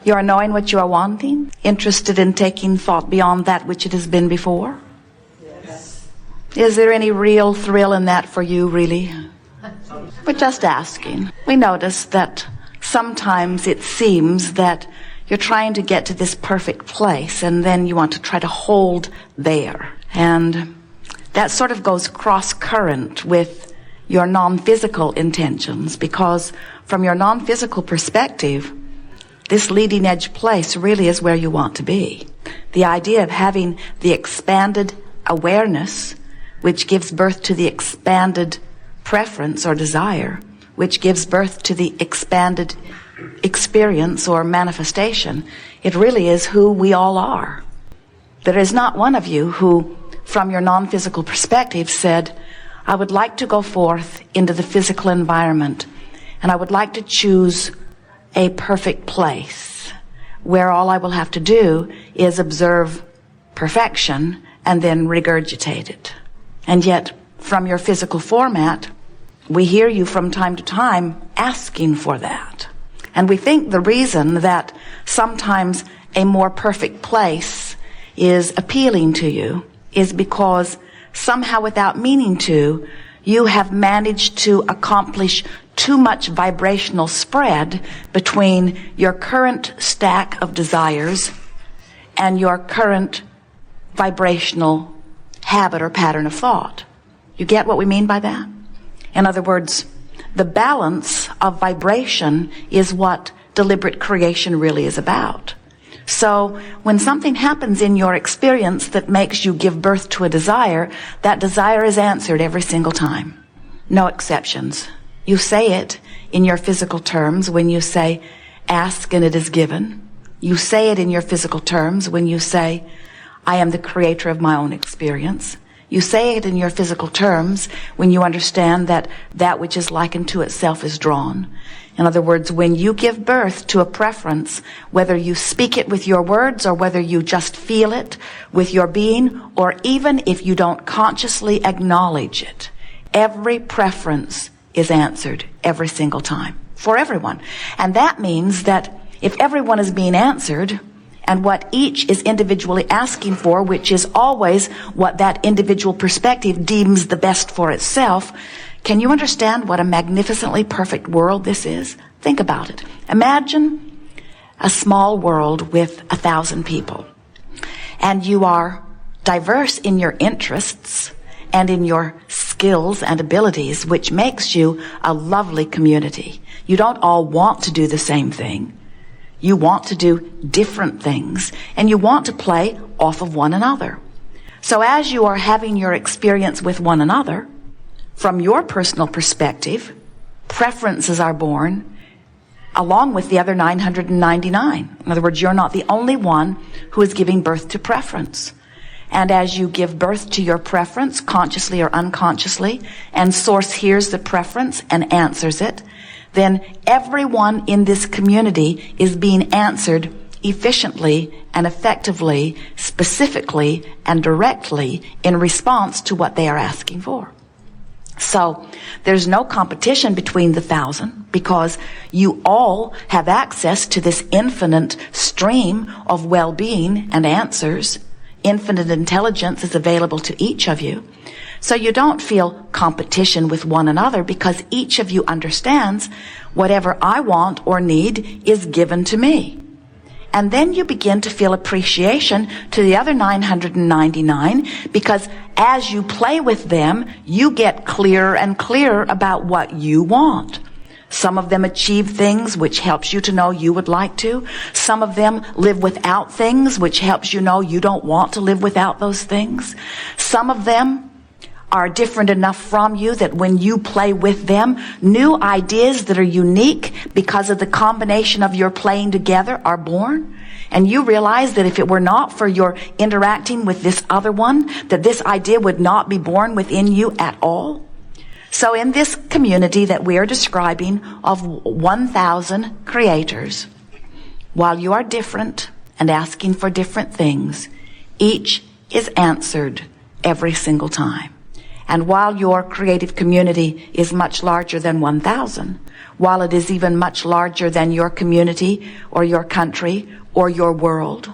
You are knowing what you are wanting, interested in taking thought beyond that which it has been before. Yes. Is there any real thrill in that for you, really? We're just asking. We notice that sometimes it seems that you're trying to get to this perfect place, and then you want to try to hold there. And that sort of goes cross-current with your non-physical intentions, because from your non-physical perspective, this leading edge place really is where you want to be. The idea of having the expanded awareness, which gives birth to the expanded preference or desire, which gives birth to the expanded experience or manifestation, it really is who we all are. There is not one of you who, from your non-physical perspective, said, I would like to go forth into the physical environment, and I would like to choose a perfect place where all I will have to do is observe perfection and then regurgitate it. And yet, from your physical format, we hear you from time to time asking for that. And we think the reason that sometimes a more perfect place is appealing to you is because somehow without meaning to, you have managed to accomplish too much vibrational spread between your current stack of desires and your current vibrational habit or pattern of thought. You get what we mean by that? In other words, the balance of vibration is what deliberate creation really is about. So when something happens in your experience that makes you give birth to a desire, that desire is answered every single time. No exceptions. You say it in your physical terms when you say, ask and it is given. You say it in your physical terms when you say, I am the creator of my own experience. You say it in your physical terms when you understand that that which is likened to itself is drawn. In other words, when you give birth to a preference, whether you speak it with your words or whether you just feel it with your being, or even if you don't consciously acknowledge it, every preference is answered every single time for everyone. And that means that if everyone is being answered, and what each is individually asking for, which is always what that individual perspective deems the best for itself, can you understand what a magnificently perfect world this is? Think about it. Imagine a small world with 1,000 people, and you are diverse in your interests and in your skills and abilities, which makes you a lovely community. You don't all want to do the same thing. You want to do different things, and you want to play off of one another. So as you are having your experience with one another, from your personal perspective, preferences are born along with the other 999. In other words, you're not the only one who is giving birth to preference. And as you give birth to your preference, consciously or unconsciously, and Source hears the preference and answers it, then everyone in this community is being answered efficiently and effectively, specifically and directly in response to what they are asking for. So there's no competition between the 1,000 because you all have access to this infinite stream of well-being and answers. Infinite intelligence is available to each of you. So you don't feel competition with one another because each of you understands whatever I want or need is given to me. And then you begin to feel appreciation to the other 999 because as you play with them, you get clearer and clearer about what you want. Some of them achieve things which helps you to know you would like to. Some of them live without things which helps you know you don't want to live without those things. Some of them are different enough from you that when you play with them, new ideas that are unique because of the combination of your playing together are born. And you realize that if it were not for your interacting with this other one, that this idea would not be born within you at all. So in this community that we are describing of 1,000 creators, while you are different and asking for different things, each is answered every single time. And while your creative community is much larger than 1,000, while it is even much larger than your community or your country or your world,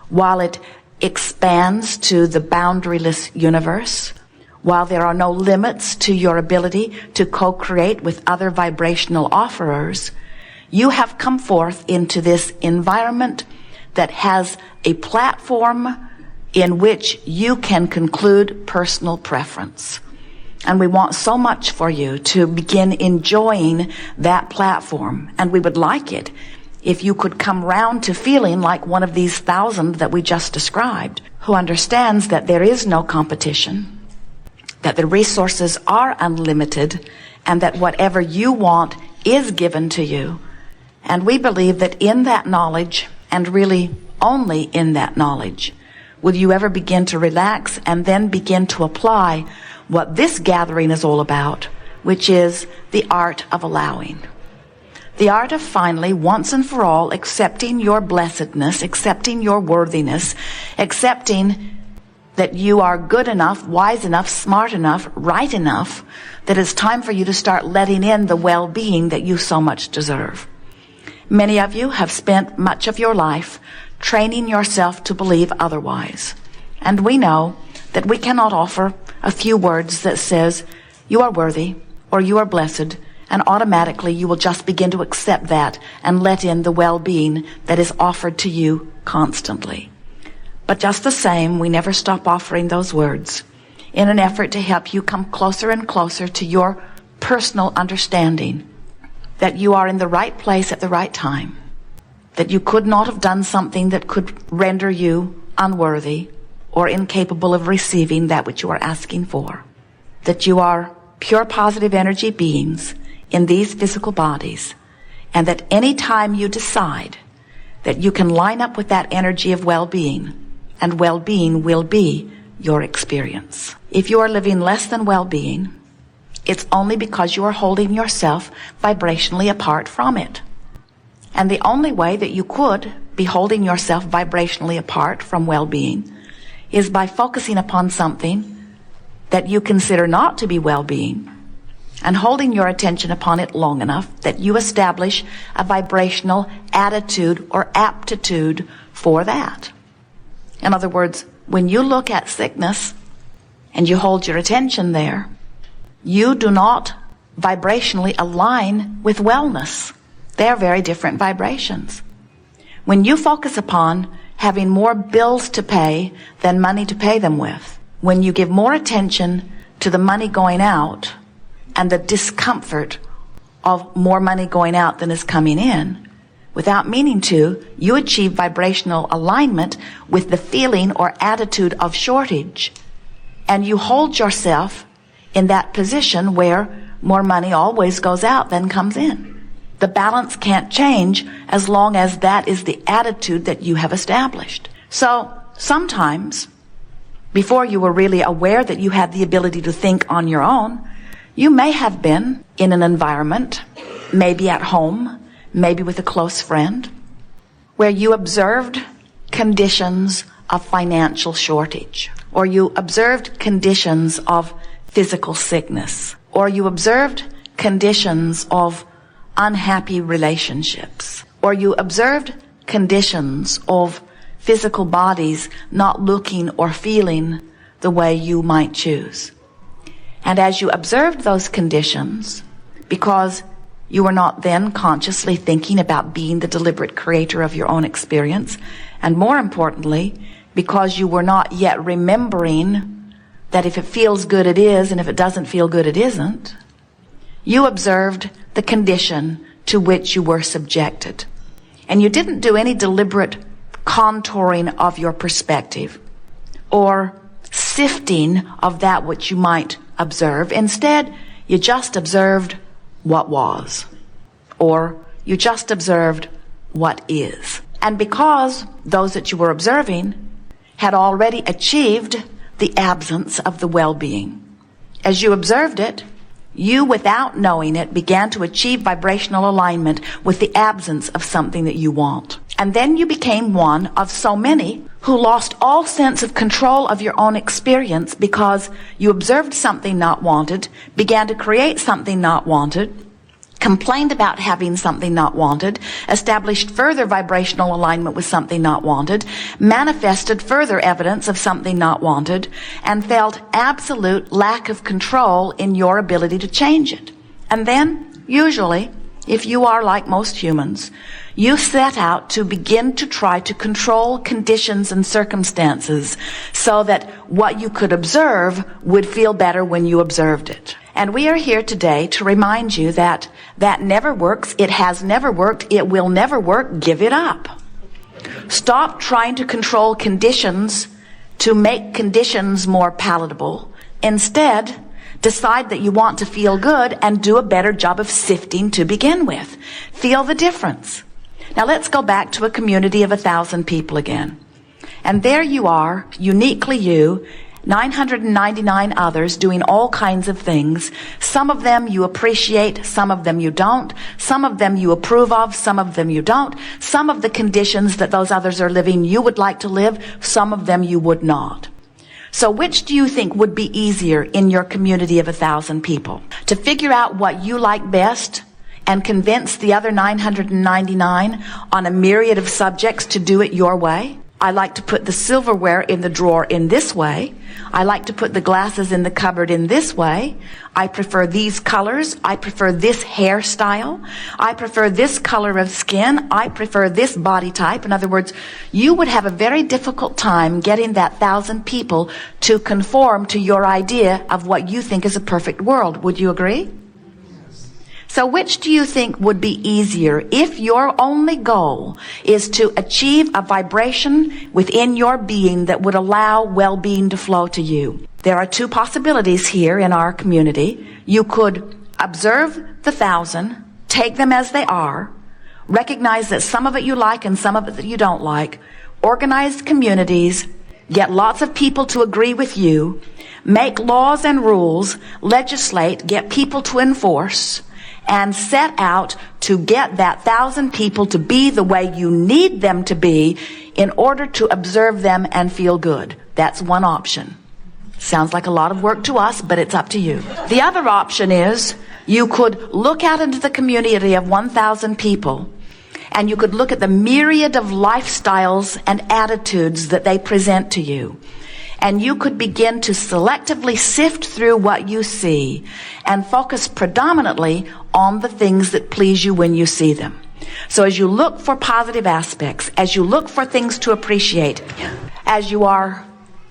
while it expands to the boundaryless universe, while there are no limits to your ability to co-create with other vibrational offerers, you have come forth into this environment that has a platform in which you can conclude personal preference. And we want so much for you to begin enjoying that platform. And we would like it if you could come round to feeling like one of these 1,000 that we just described, who understands that there is no competition, that the resources are unlimited, and that whatever you want is given to you. And we believe that in that knowledge, and really only in that knowledge, will you ever begin to relax and then begin to apply what this gathering is all about, which is the art of allowing. The art of finally, once and for all, accepting your blessedness, accepting your worthiness, accepting that you are good enough, wise enough, smart enough, right enough, that it's time for you to start letting in the well-being that you so much deserve. Many of you have spent much of your life training yourself to believe otherwise. And we know that we cannot offer a few words that says, you are worthy, or you are blessed, and automatically you will just begin to accept that and let in the well-being that is offered to you constantly. But just the same, we never stop offering those words in an effort to help you come closer and closer to your personal understanding that you are in the right place at the right time, that you could not have done something that could render you unworthy or incapable of receiving that which you are asking for, that you are pure positive energy beings in these physical bodies, and that any time you decide that you can line up with that energy of well-being, and well-being will be your experience. If you are living less than well-being, it's only because you are holding yourself vibrationally apart from it. And the only way that you could be holding yourself vibrationally apart from well-being is by focusing upon something that you consider not to be well-being and holding your attention upon it long enough that you establish a vibrational attitude or aptitude for that. In other words, when you look at sickness and you hold your attention there, you do not vibrationally align with wellness. They are very different vibrations. When you focus upon having more bills to pay than money to pay them with, when you give more attention to the money going out and the discomfort of more money going out than is coming in, without meaning to, you achieve vibrational alignment with the feeling or attitude of shortage. And you hold yourself in that position where more money always goes out than comes in. The balance can't change as long as that is the attitude that you have established. So sometimes, before you were really aware that you had the ability to think on your own, you may have been in an environment, maybe at home, maybe with a close friend, where you observed conditions of financial shortage, or you observed conditions of physical sickness, or you observed conditions of unhappy relationships, or you observed conditions of physical bodies not looking or feeling the way you might choose. And as you observed those conditions, because you were not then consciously thinking about being the deliberate creator of your own experience, and more importantly, because you were not yet remembering that if it feels good it is, and if it doesn't feel good it isn't, you observed the condition to which you were subjected. And you didn't do any deliberate contouring of your perspective or sifting of that which you might observe. Instead, you just observed what was, or you just observed what is. And because those that you were observing had already achieved the absence of the well-being, as you observed it, you, without knowing it, began to achieve vibrational alignment with the absence of something that you want. And then you became one of so many who lost all sense of control of your own experience because you observed something not wanted, began to create something not wanted, complained about having something not wanted, established further vibrational alignment with something not wanted, manifested further evidence of something not wanted, and felt absolute lack of control in your ability to change it. And then, usually, if you are like most humans, you set out to begin to try to control conditions and circumstances so that what you could observe would feel better when you observed it. And we are here today to remind you that that never works. It has never worked. It will never work. Give it up. Stop trying to control conditions to make conditions more palatable. Instead, decide that you want to feel good and do a better job of sifting to begin with. Feel the difference. Now let's go back to a community of 1,000 people again. And there you are, uniquely you, 999 others doing all kinds of things. Some of them you appreciate, some of them you don't. Some of them you approve of, some of them you don't. Some of the conditions that those others are living you would like to live, some of them you would not. So which do you think would be easier in your community of 1,000 people? To figure out what you like best and convince the other 999 on a myriad of subjects to do it your way? I like to put the silverware in the drawer in this way. I like to put the glasses in the cupboard in this way. I prefer these colors. I prefer this hairstyle. I prefer this color of skin. I prefer this body type. In other words, you would have a very difficult time getting that 1,000 people to conform to your idea of what you think is a perfect world. Would you agree? So which do you think would be easier if your only goal is to achieve a vibration within your being that would allow well-being to flow to you? There are two possibilities here in our community. You could observe the 1,000, take them as they are, recognize that some of it you like and some of it that you don't like, organize communities, get lots of people to agree with you, make laws and rules, legislate, get people to enforce, and set out to get that 1,000 people to be the way you need them to be in order to observe them and feel good. That's one option. Sounds like a lot of work to us, but it's up to you. The other option is you could look out into the community of 1,000 people and you could look at the myriad of lifestyles and attitudes that they present to you. And you could begin to selectively sift through what you see and focus predominantly on the things that please you when you see them. So as you look for positive aspects, as you look for things to appreciate, as you are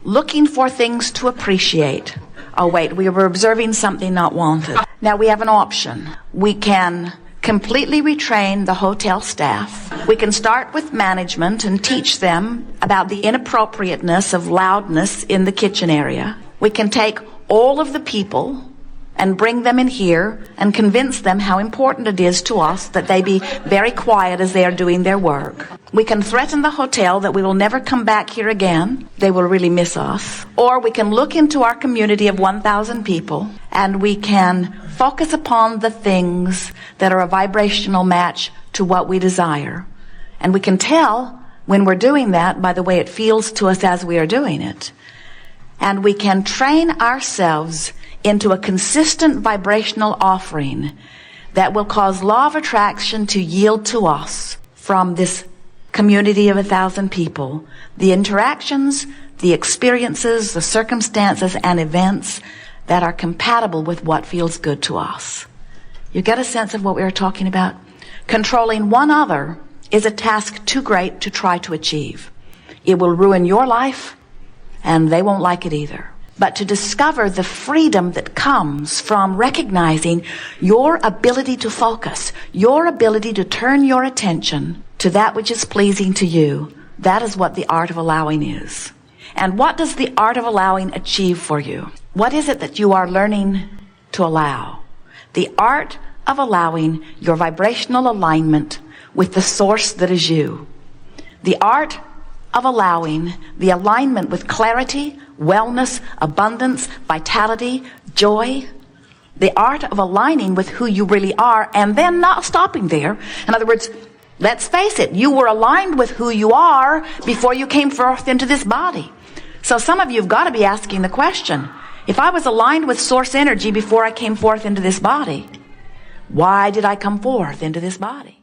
looking for things to appreciate, oh wait, we were observing something not wanted. Now we have an option. We can completely retrain the hotel staff. We can start with management and teach them about the inappropriateness of loudness in the kitchen area. We can take all of the people and bring them in here and convince them how important it is to us that they be very quiet as they are doing their work. We can threaten the hotel that we will never come back here again. They will really miss us. Or we can look into our community of 1,000 people and we can focus upon the things that are a vibrational match to what we desire. And we can tell when we're doing that by the way it feels to us as we are doing it. And we can train ourselves into a consistent vibrational offering that will cause law of attraction to yield to us from this community of 1,000 people. The interactions, the experiences, the circumstances and events that are compatible with what feels good to us. You get a sense of what we are talking about? Controlling one other is a task too great to try to achieve. It will ruin your life and they won't like it either. But to discover the freedom that comes from recognizing your ability to focus, your ability to turn your attention to that which is pleasing to you, that is what the art of allowing is. And what does the art of allowing achieve for you? What is it that you are learning to allow? The art of allowing your vibrational alignment with the source that is you. The art of allowing the alignment with clarity, wellness, abundance, vitality, joy. The art of aligning with who you really are and then not stopping there. In other words, Let's face it, you were aligned with who you are before you came forth into this body. So some of you have got to be asking the question, if I was aligned with source energy before I came forth into this body, why did I come forth into this body?